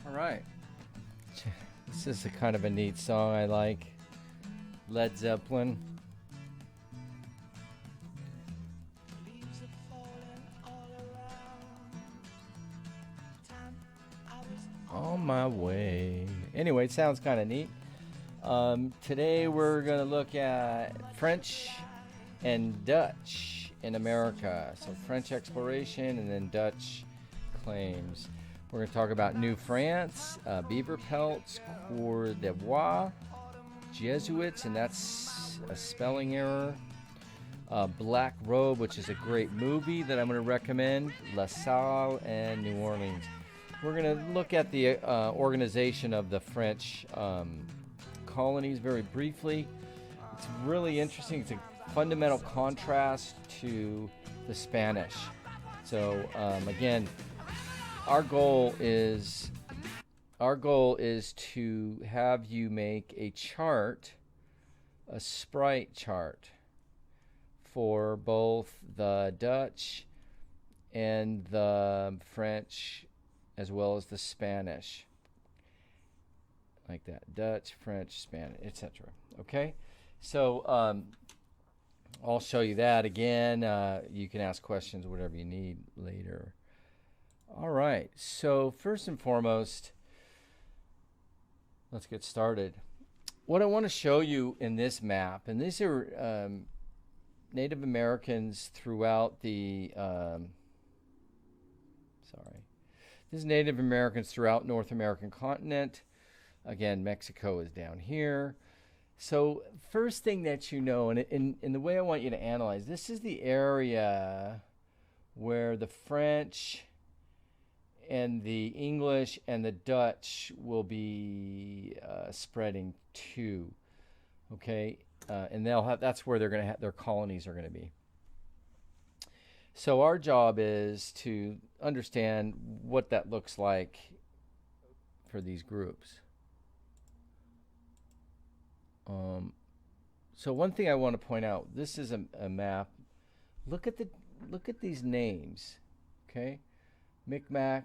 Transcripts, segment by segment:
All right. This is a kind of a neat song I like. Led Zeppelin. On my way. Anyway, it sounds kind of neat. Today we're going to look at French and Dutch in America. So French exploration and then Dutch claims. We're going to talk about New France, beaver pelts, cour de bois, Jesuits, and that's a spelling error. Black Robe, which is a great movie that I'm going to recommend, La Salle, and New Orleans. We're going to look at the organization of the French colonies very briefly. It's really interesting. It's a fundamental contrast to the Spanish. So again, our goal is to have you make a chart, a sprite chart for both the Dutch and the French as well as the Spanish. Like that. Dutch, French, Spanish, etc. Okay? So I'll show you that again. You can ask questions, whatever you need later. All right. So first and foremost, let's get started. What I want to show you in this map, and these are Native Americans throughout the This is Native Americans throughout North American continent. Again, Mexico is down here. So first thing that you know, and in the way I want you to analyze, this is the area where the French and the English and the Dutch will be spreading to. Okay, and that's where they're going to have their colonies are going to be. So our job is to understand what that looks like for these groups. So one thing I want to point out, this is a map. Look at these names, okay? Micmac,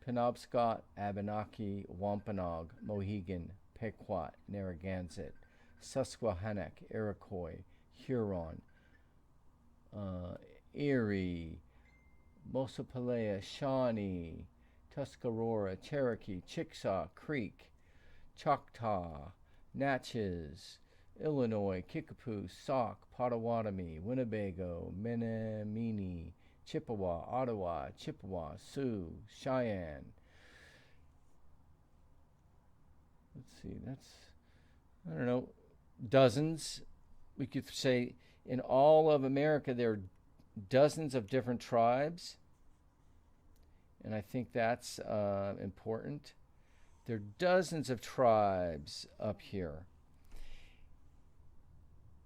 Penobscot, Abenaki, Wampanoag, Mohegan, Pequot, Narragansett, Susquehannock, Iroquois, Huron, Erie, Mosopelea, Shawnee, Tuscarora, Cherokee, Chickasaw, Creek, Choctaw, Natchez, Illinois, Kickapoo, Sauk, Potawatomi, Winnebago, Menominee, Chippewa, Ottawa, Chippewa, Sioux, Cheyenne. Let's see, that's, I don't know, dozens. We could say in all of America there are dozens of different tribes, and I think that's important. There are dozens of tribes up here.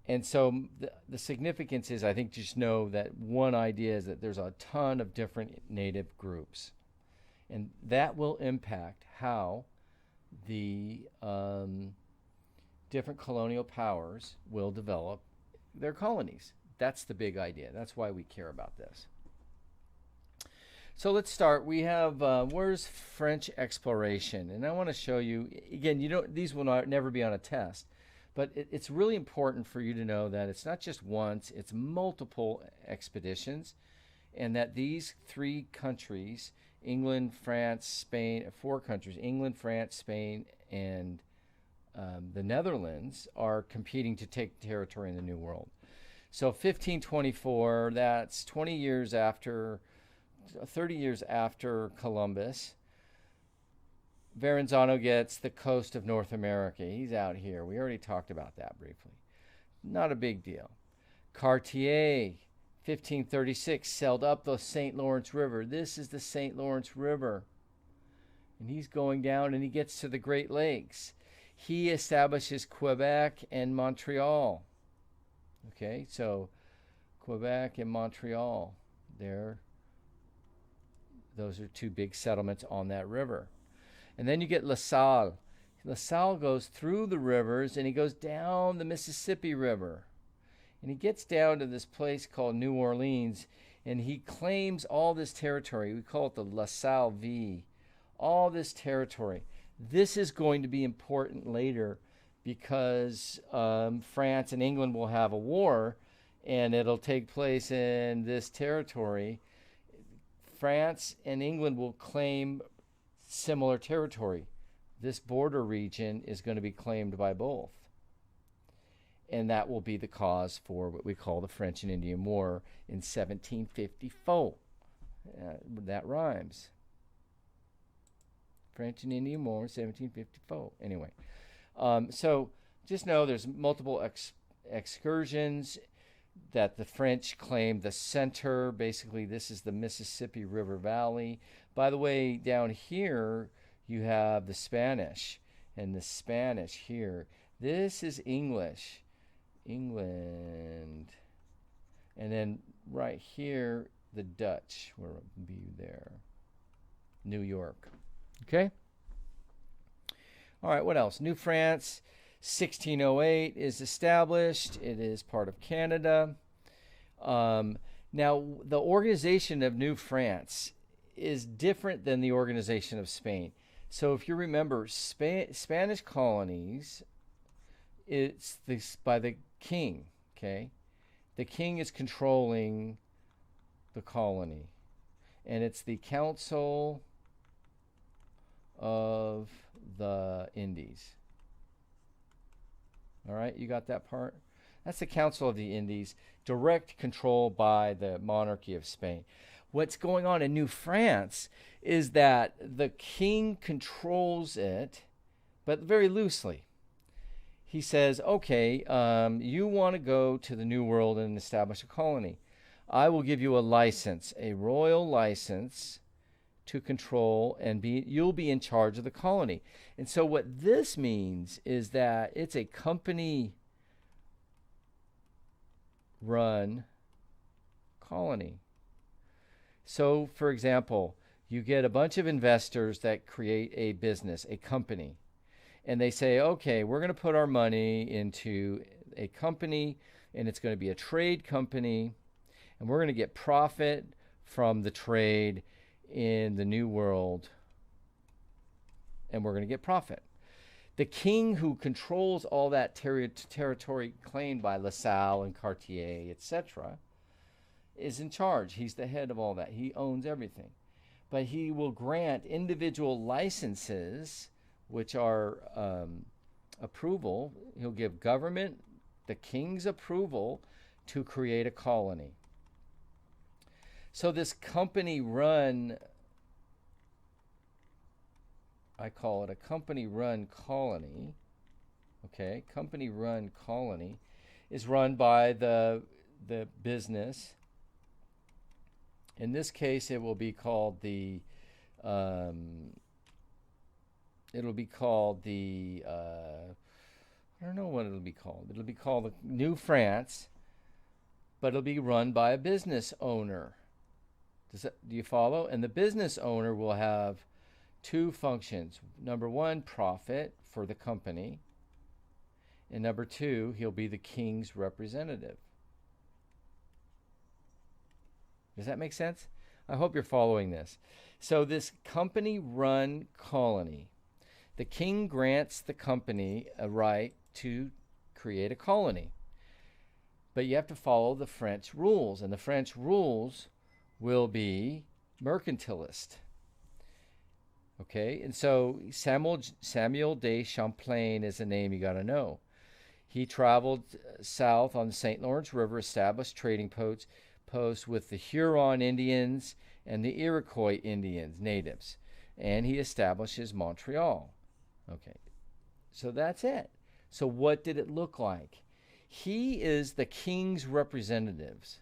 And so the significance is, I think, just know that one idea is that there's a ton of different native groups. And that will impact how the different colonial powers will develop their colonies. That's the big idea. That's why we care about this. So let's start. We have, where's French exploration? And I want to show you, again, these will never be on a test. But it's really important for you to know that it's not just once, it's multiple expeditions, and that these three countries, England, France, Spain, four countries, England, France, Spain, and the Netherlands, are competing to take territory in the New World. So 1524, that's 30 years after Columbus. Verrazano gets the coast of North America. He's out here. We already talked about that briefly. Not a big deal. Cartier, 1536, sailed up the St. Lawrence River. This is the St. Lawrence River. And he's going down and he gets to the Great Lakes. He establishes Quebec and Montreal. Okay, so Quebec and Montreal, those are two big settlements on that river. And then you get La Salle. La Salle goes through the rivers and he goes down the Mississippi River. And he gets down to this place called New Orleans and he claims all this territory. We call it the La Salle V. all this territory. This is going to be important later because France and England will have a war, and it'll take place in this territory. France and England will claim similar territory. This border region is going to be claimed by both. And that will be the cause for what we call the French and Indian War in 1754. That rhymes. French and Indian War, 1754. Anyway, so just know there's multiple excursions that the French claimed the center. Basically, this is the Mississippi River Valley. By the way, down here, you have the Spanish. And the Spanish here, this is English. England. And then right here, the Dutch will be there. New York. Okay? All right, what else? New France, 1608 is established. It is part of Canada. Now, the organization of New France is different than the organization of Spain. So if you remember, Spanish colonies, it's by the king, okay? The king is controlling the colony. And it's the Council of the Indies. All right, you got that part? That's the Council of the Indies, direct control by the monarchy of Spain. What's going on in New France is that the king controls it, but very loosely. He says, okay, you want to go to the New World and establish a colony. I will give you a license, a royal license to control, and you'll be in charge of the colony. And so what this means is that it's a company-run colony. So, for example, you get a bunch of investors that create a business, a company. And they say, okay, we're going to put our money into a company, and it's going to be a trade company, and we're going to get profit from the trade in the New World, and we're going to get profit. The king who controls all that territory claimed by La Salle and Cartier, etc., is in charge. He's the head of all that. He owns everything. But he will grant individual licenses, which are approval. He'll give government the king's approval to create a colony. So this company-run, I call it a company-run colony, okay? Company-run colony is run by the business. In this case, it will be called the, I don't know what it'll be called. It'll be called the New France, but it'll be run by a business owner. Do you follow? And the business owner will have two functions. Number one, profit for the company. And number two, he'll be the king's representative. Does that make sense? I hope you're following this. So this company-run colony, the king grants the company a right to create a colony. But you have to follow the French rules, and the French rules will be mercantilist. Okay, and so Samuel de Champlain is a name you got to know. He traveled south on the St. Lawrence River, established trading posts with the Huron Indians and the Iroquois Indians, natives, and he establishes Montreal. Okay, so that's it. So what did it look like? He is the king's representatives.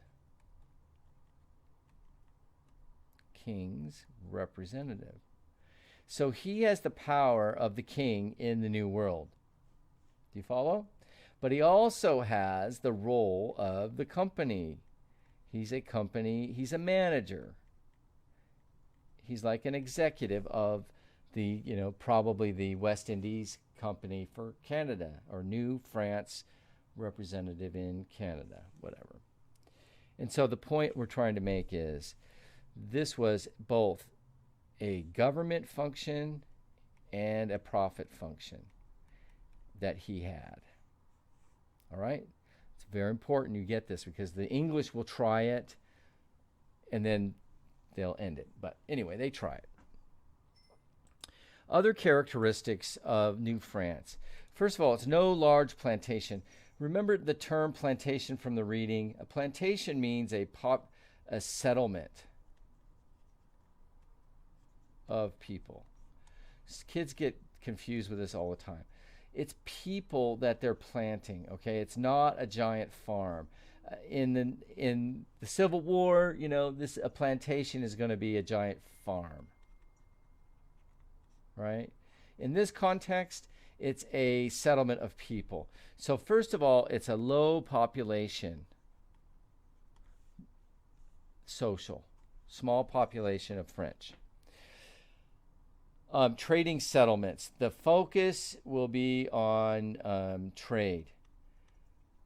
King's representative. So he has the power of the king in the New World. Do you follow? But he also has the role of the company. He's a manager. He's like an executive of the, probably the West Indies Company for Canada, or New France representative in Canada, whatever. And so the point we're trying to make is this was both a government function and a profit function that he had. All right? It's very important you get this because the English will try it and then they'll end it. But anyway, they try it. Other characteristics of New France. First of all, it's no large plantation. Remember the term plantation from the reading. A plantation means a settlement of people. Kids get confused with this all the time. It's people that they're planting, okay? It's not a giant farm. In the Civil War, you know, a plantation is going to be a giant farm, right? In this context, it's a settlement of people. So first of all, it's a low population, small population of French. Trading settlements. The focus will be on trade.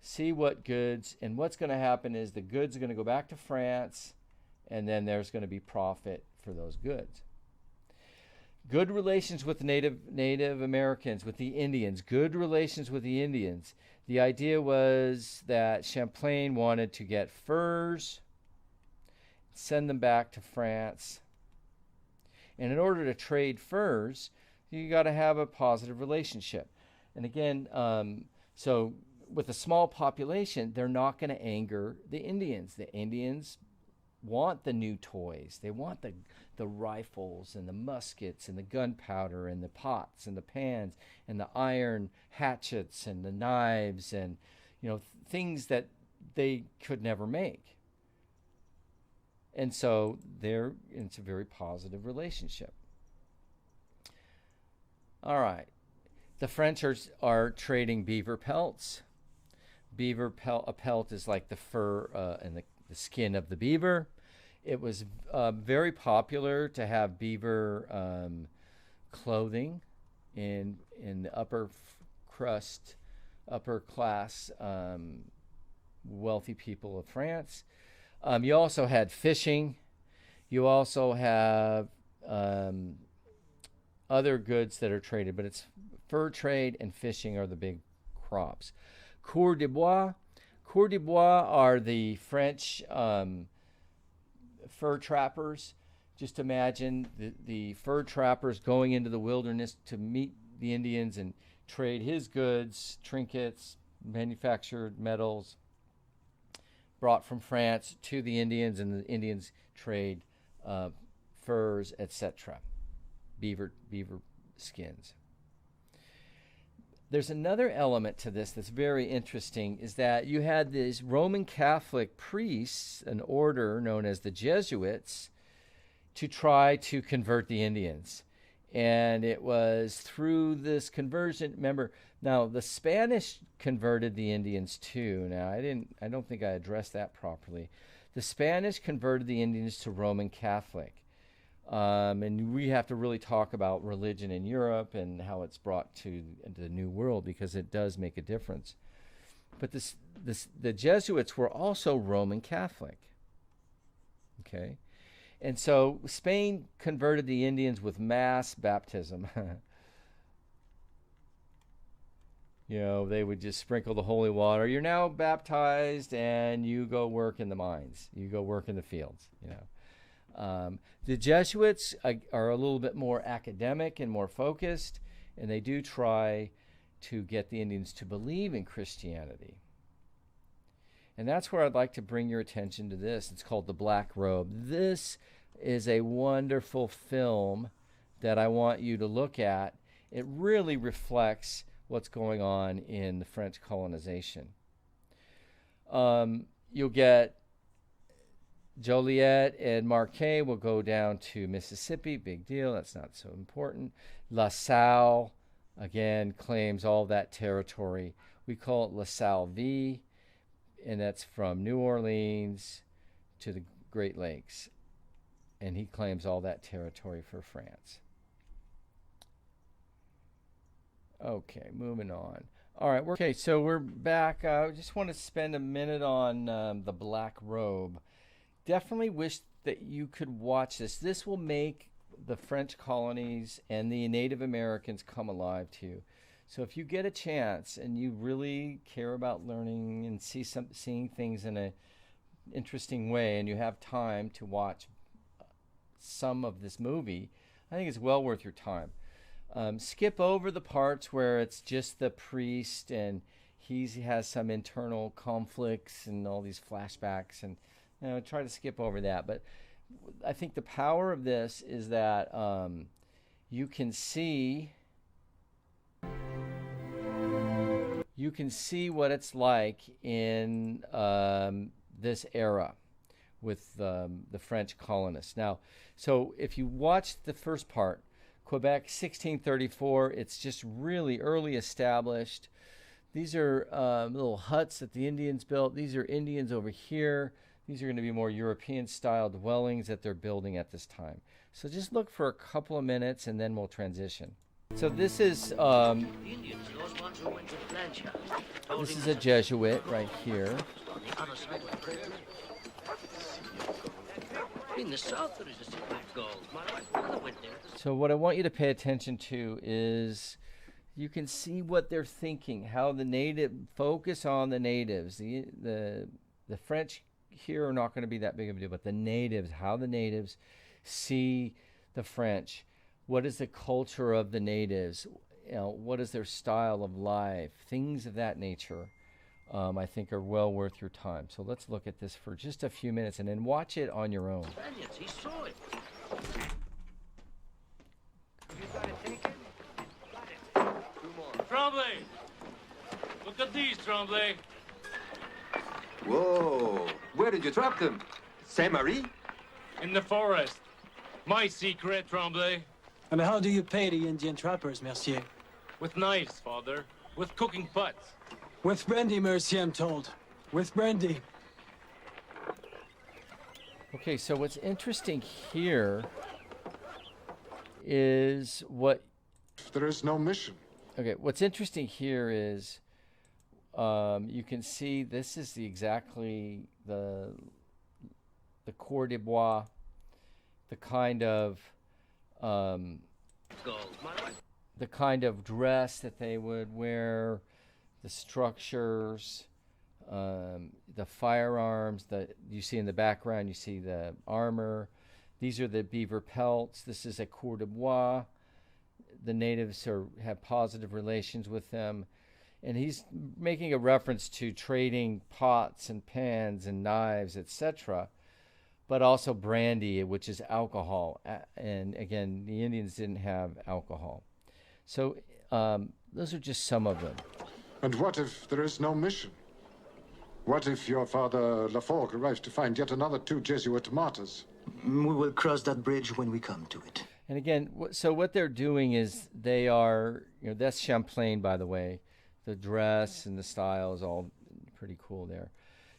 See what goods, and what's going to happen is the goods are going to go back to France, and then there's going to be profit for those goods. Good relations with Native Americans, with the Indians. Good relations with the Indians. The idea was that Champlain wanted to get furs, send them back to France. And in order to trade furs, you got to have a positive relationship. And again, so with a small population, they're not going to anger the Indians. The Indians want the new toys. They want the rifles and the muskets and the gunpowder and the pots and the pans and the iron hatchets and the knives and, you know, things that they could never make. And so it's a very positive relationship. All right. The French are trading beaver pelts. A pelt is like the fur and the skin of the beaver. It was very popular to have beaver clothing in the upper class wealthy people of France. You also had fishing. You also have other goods that are traded, but it's fur trade and fishing are the big crops. Cours de bois. Cours de bois are the French fur trappers. Just imagine the fur trappers going into the wilderness to meet the Indians and trade his goods, trinkets, manufactured metals, brought from France to the Indians, and the Indians trade furs, etc., beaver skins. There's another element to this that's very interesting, is that you had these Roman Catholic priests, an order known as the Jesuits, to try to convert the Indians. And it was through this conversion. Remember, now the Spanish converted the Indians too. Now I don't think I addressed that properly. The Spanish converted the Indians to Roman Catholic. And we have to really talk about religion in Europe and how it's brought to the New World, because it does make a difference. But the Jesuits were also Roman Catholic. Okay? And so Spain converted the Indians with mass baptism. You know, they would just sprinkle the holy water. You're now baptized, and you go work in the mines. You go work in the fields, you know. The Jesuits are a little bit more academic and more focused, and they do try to get the Indians to believe in Christianity. And that's where I'd like to bring your attention to this. It's called The Black Robe. This is a wonderful film that I want you to look at. It really reflects what's going on in the French colonization. You'll get Joliet and Marquet will go down to Mississippi. Big deal. That's not so important. La Salle, again, claims all that territory. We call it La Salle V, and that's from New Orleans to the Great Lakes. And he claims all that territory for France. Okay, moving on. All right, so we're back. I just want to spend a minute on The Black Robe. Definitely wish that you could watch this. This will make the French colonies and the Native Americans come alive to you. So if you get a chance and you really care about learning and seeing things in a interesting way, and you have time to watch some of this movie, I think it's well worth your time. Skip over the parts where it's just the priest and he has some internal conflicts and all these flashbacks, and try to skip over that. But I think the power of this is that you can see what it's like in this era with the French colonists. Now, so if you watch the first part, Quebec 1634, it's just really early established. These are little huts that the Indians built. These are Indians over here. These are going to be more European-style dwellings that they're building at this time. So just look for a couple of minutes, and then we'll transition. So this is a Jesuit right here. In the south there is a city of gold. My mother went there. So what I want you to pay attention to is you can see what they're thinking, how the focus on the natives. The French here are not going to be that big of a deal, but the natives, how the natives see the French. What is the culture of the natives? What is their style of life? Things of that nature, I think, are well worth your time. So let's look at this for just a few minutes and then watch it on your own. Spaniards, he saw it. You got it taken? Got it. Two more. Tremblay! Look at these, Tremblay. Whoa! Where did you drop them? Saint-Marie? In the forest. My secret, Tremblay. And how do you pay the Indian trappers, Mercier? With knives, father. With cooking pots. With brandy, Mercier, I'm told. With brandy. Okay, so what's interesting here is There is no mission. Okay, what's interesting here is you can see this is exactly the cour de bois, the kind of the kind of dress that they would wear, the structures, the firearms that you see in the background. You see the armor. These are the beaver pelts. This is a cour de bois. The natives have positive relations with them. And he's making a reference to trading pots and pans and knives, etc., but also brandy, which is alcohol. And again, the Indians didn't have alcohol. So those are just some of them. And what if there is no mission? What if your father Laforgue arrives to find yet another 2 Jesuit martyrs? We will cross that bridge when we come to it. And again, so what they're doing is they are, that's Champlain, by the way. The dress and the style is all pretty cool there.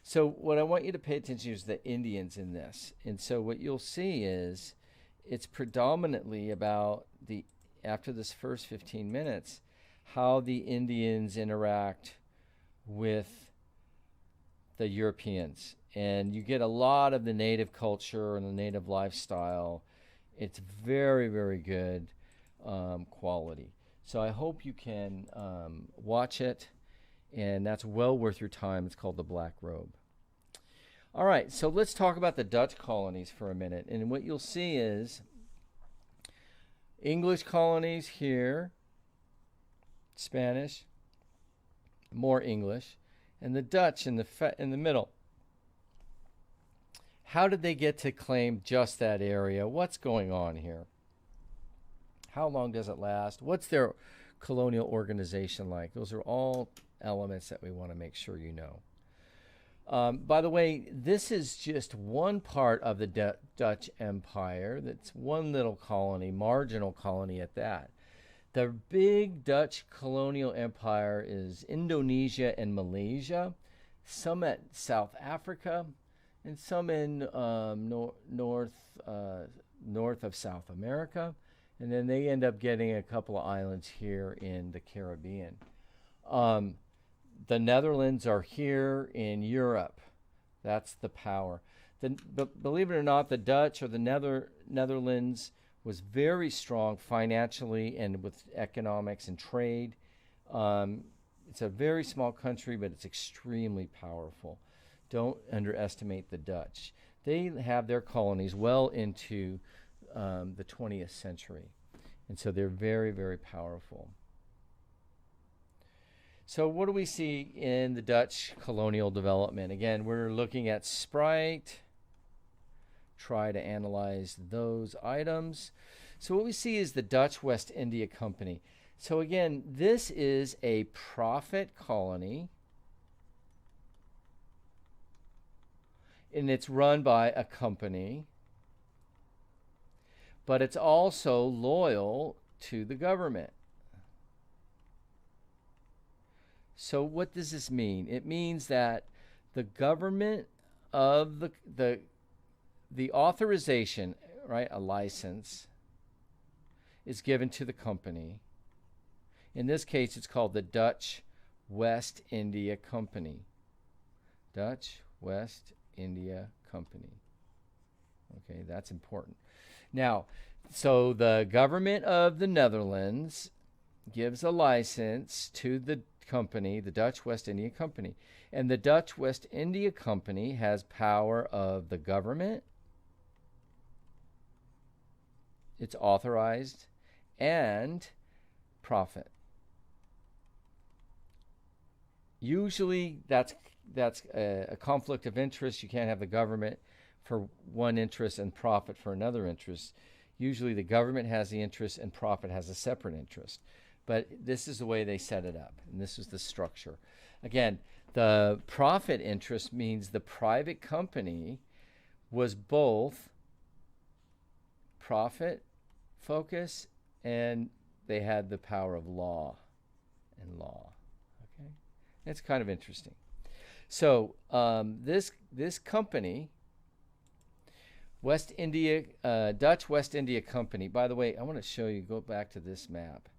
So what I want you to pay attention to is the Indians in this. And so what you'll see is it's predominantly about after this first 15 minutes, how the Indians interact with the Europeans. And you get a lot of the native culture and the native lifestyle. It's very, very good quality. So I hope you can watch it, and that's well worth your time. It's called The Black Robe. All right, so let's talk about the Dutch colonies for a minute. And what you'll see is English colonies here, Spanish, more English, and the Dutch in the middle. How did they get to claim just that area? What's going on here? How long does it last? What's their colonial organization like? Those are all elements that we want to make sure you know. By the way, this is just one part of the Dutch Empire. That's one little colony, marginal colony at that. The big Dutch colonial empire is Indonesia and Malaysia, some at South Africa, and some in north of South America. And then they end up getting a couple of islands here in the Caribbean. The Netherlands are here in Europe. That's the power. But believe it or not, the Dutch or the Netherlands was very strong financially and with economics and trade. It's a very small country, but it's extremely powerful. Don't underestimate the Dutch. They have their colonies well into the 20th century. And so they're very, very powerful. So what do we see in the Dutch colonial development? Again, we're looking at Sprite. Try to analyze those items. So what we see is the Dutch West India Company. So again, this is a profit colony. And it's run by a company. But it's also loyal to the government. So what does this mean? It means that the government of the authorization, right, a license, is given to the company. In this case, it's called the Dutch West India Company. Dutch West India Company. Okay, that's important. Now, so the government of the Netherlands gives a license to the company, the Dutch West India Company. And the Dutch West India Company has power of the government. It's authorized and profit. Usually that's a conflict of interest. You can't have the government for one interest and profit for another interest. Usually the government has the interest and profit has a separate interest. But this is the way they set it up, and this is the structure. Again, the profit interest means the private company was both profit focus and they had the power of law and law. Okay, it's kind of interesting. So this company, Dutch West India Company. By the way, I want to show you. Go back to this map.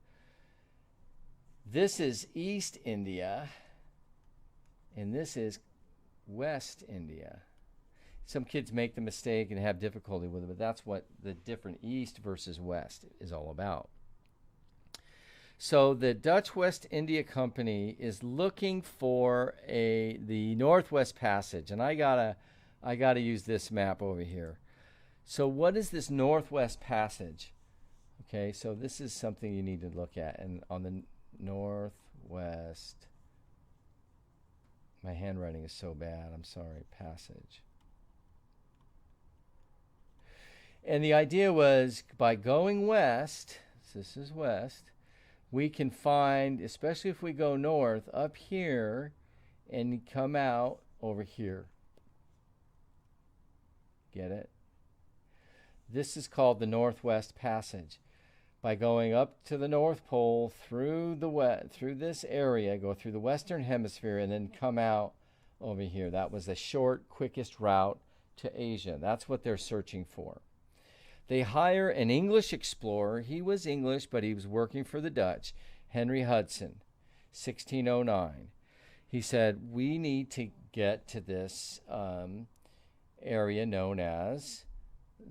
This is East India, and this is West India. Some kids make the mistake and have difficulty with it, but that's what the different East versus West is all about. So the Dutch West India Company is looking for the Northwest Passage, and I gotta use this map over here. So what is this Northwest Passage? Okay, so this is something you need to look at, and on the Northwest, my handwriting is so bad, I'm sorry, passage. And the idea was by going west, so this is west, we can find, especially if we go north, up here and come out over here. Get it? This is called the Northwest Passage. By going up to the North Pole through this area, go through the Western Hemisphere, and then come out over here. That was the short, quickest route to Asia. That's what they're searching for. They hire an English explorer. He was English, but he was working for the Dutch, Henry Hudson, 1609. He said, we need to get to this area known as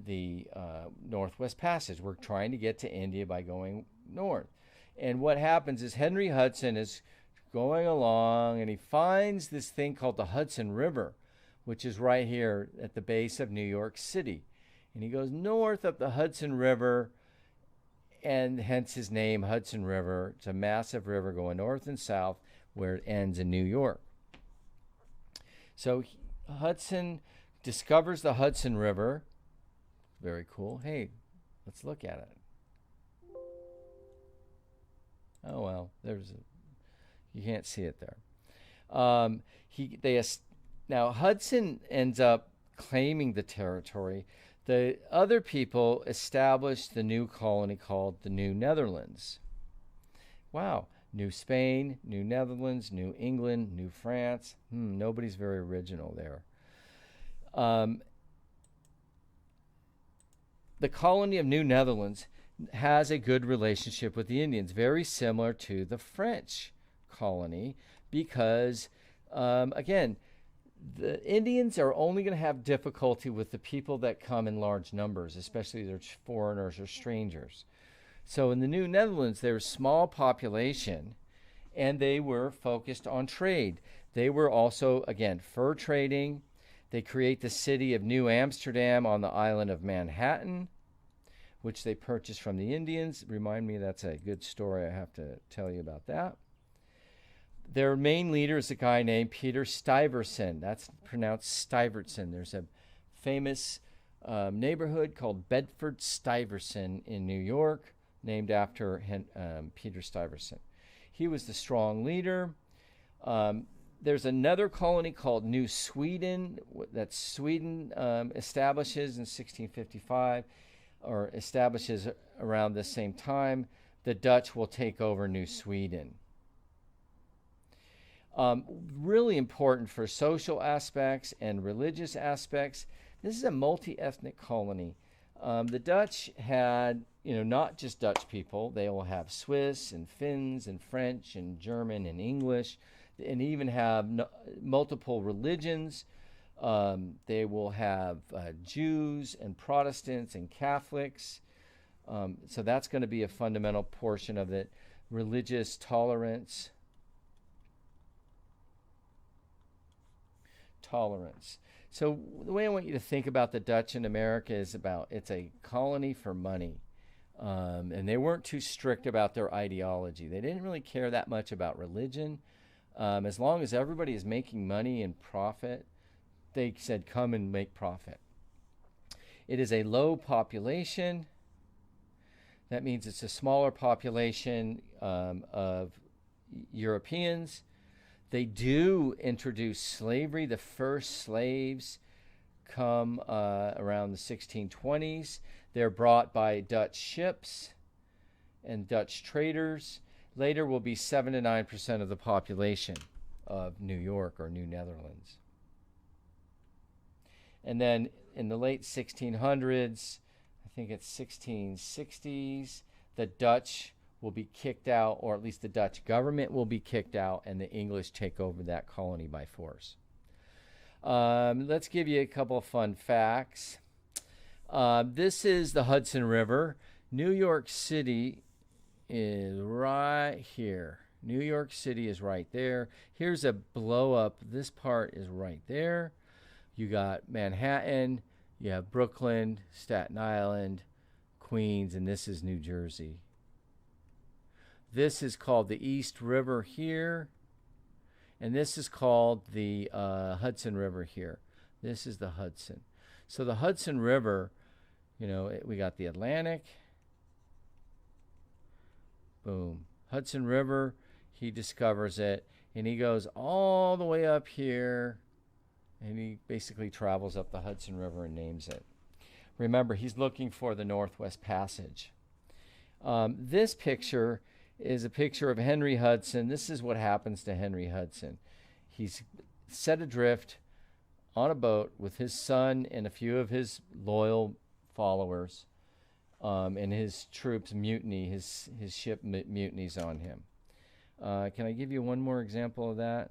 the Northwest Passage. We're trying to get to India by going north. And what happens is Henry Hudson is going along and he finds this thing called the Hudson River, which is right here at the base of New York City. And he goes north up the Hudson River, and hence his name, Hudson River. It's a massive river going north and south where it ends in New York. So Hudson discovers the Hudson River. Very cool. Hey, let's look at it. Oh, well, you can't see it there. Now, Hudson ends up claiming the territory. The other people established the new colony called the New Netherlands. Wow. New Spain, New Netherlands, New England, New France. Nobody's very original there. The colony of New Netherlands has a good relationship with the Indians, very similar to the French colony, because, again, The Indians are only going to have difficulty with the people that come in large numbers, especially their foreigners or strangers. So in the New Netherlands, there was small population, and they were focused on trade. They were also, again, fur trading. They create the city of New Amsterdam on the island of Manhattan, which they purchased from the Indians. Remind me, that's a good story. I have to tell you about that. Their main leader is a guy named Peter Stuyvesant. That's pronounced Stuyvesant. There's a famous neighborhood called Bedford-Stuyvesant in New York, named after Peter Stuyvesant. He was the strong leader. There's another colony called New Sweden that Sweden establishes in 1655, or establishes around the same time. The Dutch will take over New Sweden. Really important for social aspects and religious aspects. This is a multi-ethnic colony. The Dutch had, not just Dutch people. They will have Swiss and Finns and French and German and English, and even have multiple religions. They will have Jews and Protestants and Catholics. So that's going to be a fundamental portion of it. Religious tolerance. So the way I want you to think about the Dutch in America is it's a colony for money. And they weren't too strict about their ideology. They didn't really care that much about religion. As long as everybody is making money and profit, they said, come and make profit. It is a low population. That means it's a smaller population of Europeans. They do introduce slavery. The first slaves come around the 1620s. They're brought by Dutch ships and Dutch traders. Later will be 7 to 9% of the population of New York or New Netherlands. And then in the late 1600s, I think it's 1660s, the Dutch will be kicked out, or at least the Dutch government will be kicked out, and the English take over that colony by force. Let's give you a couple of fun facts. This is the Hudson River. New York City is right here. New York City is right there. Here's a blow up. This part is right there. You got Manhattan, you have Brooklyn, Staten Island, Queens, and this is New Jersey. This is called the East River here, and this is called the Hudson River here. This is the Hudson. So the Hudson River, we got the Atlantic. Boom. Hudson River, he discovers it, and he goes all the way up here, and he basically travels up the Hudson River and names it. Remember, he's looking for the Northwest Passage. This picture is a picture of Henry Hudson. This is what happens to Henry Hudson. He's set adrift on a boat with his son and a few of his loyal followers, and his troops mutiny. His ship mutinies on him. Can I give you one more example of that?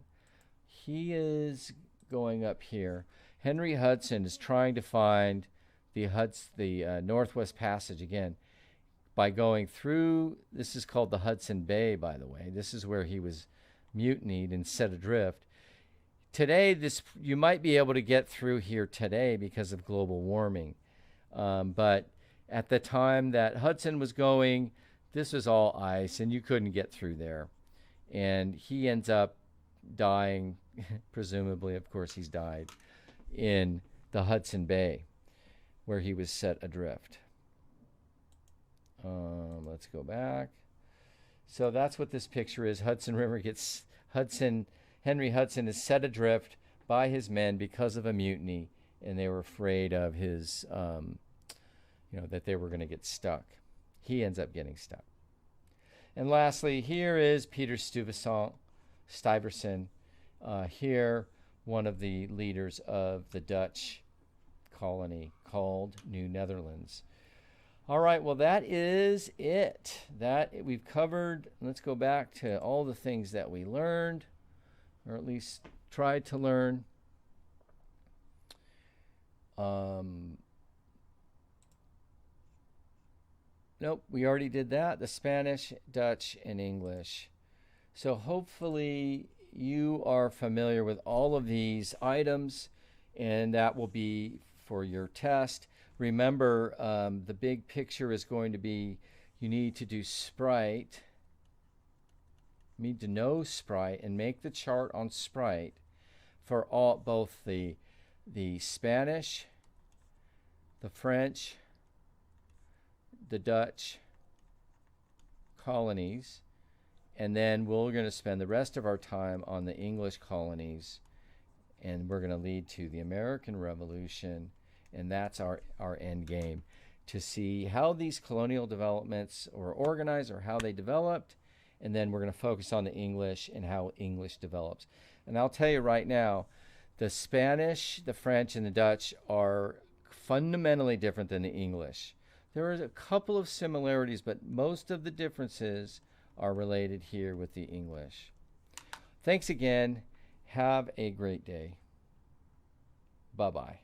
He is going up here. Henry Hudson is trying to find the Northwest Passage again by going through. This is called the Hudson Bay, by the way. This is where he was mutinied and set adrift. Today, you might be able to get through here today because of global warming. But at the time that Hudson was going, this was all ice, and you couldn't get through there. And he ends up dying, presumably, of course he's died, in the Hudson Bay, where he was set adrift. Let's go back. So that's what this picture is. Hudson River gets Henry Hudson is set adrift by his men because of a mutiny, and they were afraid of his, that they were going to get stuck. He ends up getting stuck. And lastly, here is Peter Stuyvesant, here, one of the leaders of the Dutch colony called New Netherlands. All right, well, that is it. That we've covered. Let's go back to all the things that we learned, or at least tried to learn. Nope, we already did that. The Spanish, Dutch, and English. So hopefully you are familiar with all of these items, and that will be for your test. Remember, the big picture is going to be you need to do Sprite. You need to know Sprite and make the chart on Sprite for both the Spanish, the French, the Dutch colonies, and then we're going to spend the rest of our time on the English colonies, and we're going to lead to the American Revolution, and that's our end game, to see how these colonial developments were organized or how they developed, and then we're going to focus on the English and how English develops. And I'll tell you right now, the Spanish, the French, and the Dutch are fundamentally different than the English. There are a couple of similarities, but most of the differences are related here with the English. Thanks again. Have a great day. Bye-bye.